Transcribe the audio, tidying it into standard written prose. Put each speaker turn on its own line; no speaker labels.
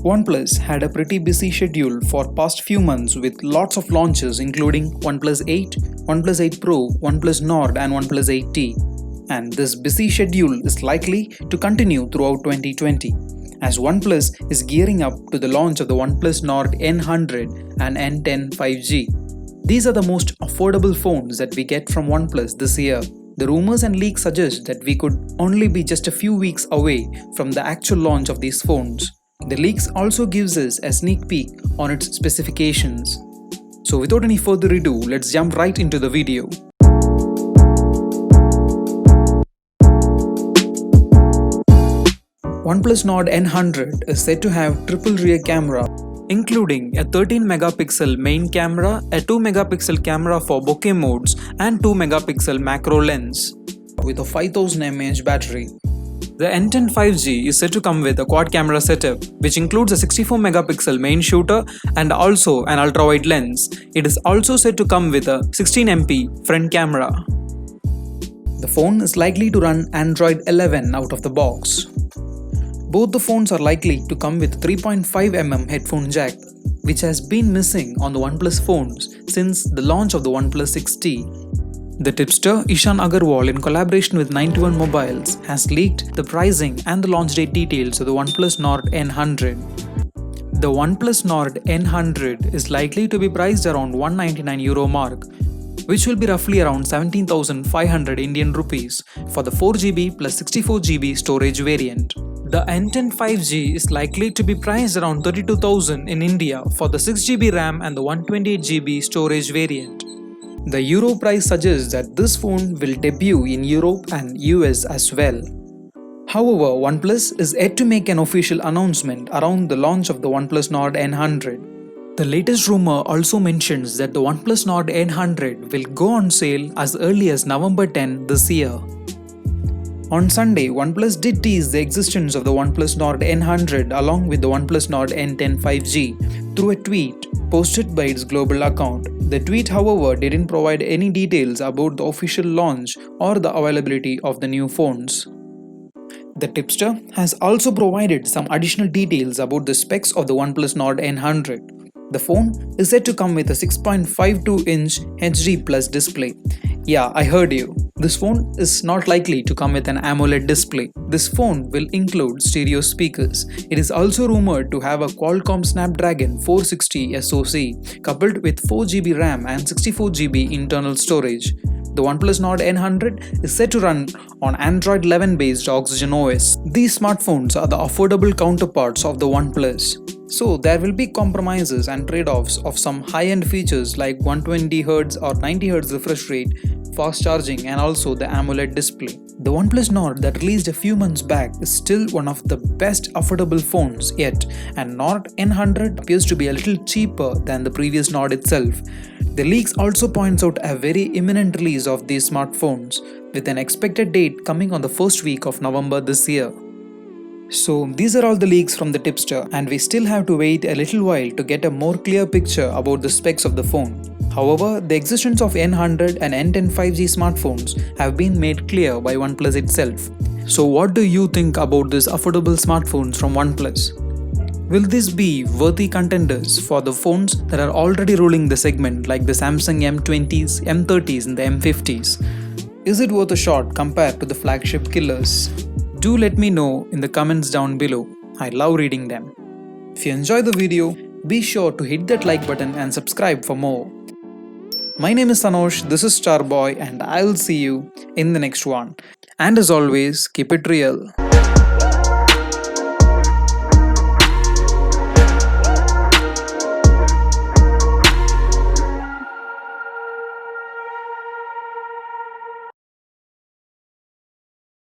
OnePlus had a pretty busy schedule for past few months with lots of launches including OnePlus 8, OnePlus 8 Pro, OnePlus Nord and OnePlus 8T. And this busy schedule is likely to continue throughout 2020 as OnePlus is gearing up to the launch of the OnePlus Nord N100 and N10 5G. These are the most affordable phones that we get from OnePlus this year. The rumors and leaks suggest that we could only be just a few weeks away from the actual launch of these phones. The leaks also gives us a sneak peek on its specifications. So without any further ado, let's jump right into the video. OnePlus Nord N100 is said to have triple rear camera, including a 13 megapixel main camera, a 2 megapixel camera for bokeh modes and 2 megapixel macro lens with a 5000 mAh battery. The N10 5G is said to come with a quad camera setup, which includes a 64 megapixel main shooter and also an ultra-wide lens. It is also said to come with a 16 MP front camera. The phone is likely to run Android 11 out of the box. Both the phones are likely to come with 3.5mm headphone jack, which has been missing on the OnePlus phones since the launch of the OnePlus 6T. The tipster Ishan Agarwal, in collaboration with 91 Mobiles, has leaked the pricing and the launch date details of the OnePlus Nord N100. The OnePlus Nord N100 is likely to be priced around €199 mark, which will be roughly around 17,500 Indian rupees for the 4GB plus 64GB storage variant. The N10 5G is likely to be priced around 32,000 in India for the 6GB RAM and the 128GB storage variant. The Euro price suggests that this phone will debut in Europe and US as well. However, OnePlus is yet to make an official announcement around the launch of the OnePlus Nord N100. The latest rumor also mentions that the OnePlus Nord N100 will go on sale as early as November 10 this year. On Sunday, OnePlus did tease the existence of the OnePlus Nord N100 along with the OnePlus Nord N10 5G through a tweet posted by its global account. The tweet, however, didn't provide any details about the official launch or the availability of the new phones. The tipster has also provided some additional details about the specs of the OnePlus Nord N100. The phone is said to come with a 6.52-inch HD Plus display. Yeah, I heard you. This phone is not likely to come with an AMOLED display. This phone will include stereo speakers. It is also rumored to have a Qualcomm Snapdragon 460 SoC coupled with 4GB RAM and 64GB internal storage. The OnePlus Nord N100 is set to run on Android 11 based Oxygen OS. These smartphones are the affordable counterparts of the OnePlus. So there will be compromises and trade-offs of some high-end features like 120Hz or 90Hz refresh rate, fast charging and also the AMOLED display. The OnePlus Nord that released a few months back is still one of the best affordable phones yet, and Nord N100 appears to be a little cheaper than the previous Nord itself. The leaks also points out a very imminent release of these smartphones, with an expected date coming on the first week of November this year. So these are all the leaks from the tipster, and we still have to wait a little while to get a more clear picture about the specs of the phone. However, the existence of N100 and N10 5G smartphones have been made clear by OnePlus itself. So what do you think about these affordable smartphones from OnePlus? Will these be worthy contenders for the phones that are already ruling the segment like the Samsung M20s, M30s and the M50s? Is it worth a shot compared to the flagship killers? Do let me know in the comments down below. I love reading them. If you enjoyed the video, be sure to hit that like button and subscribe for more. My name is Sanosh, this is Starboy, and I will see you in the next one. And as always, keep it real.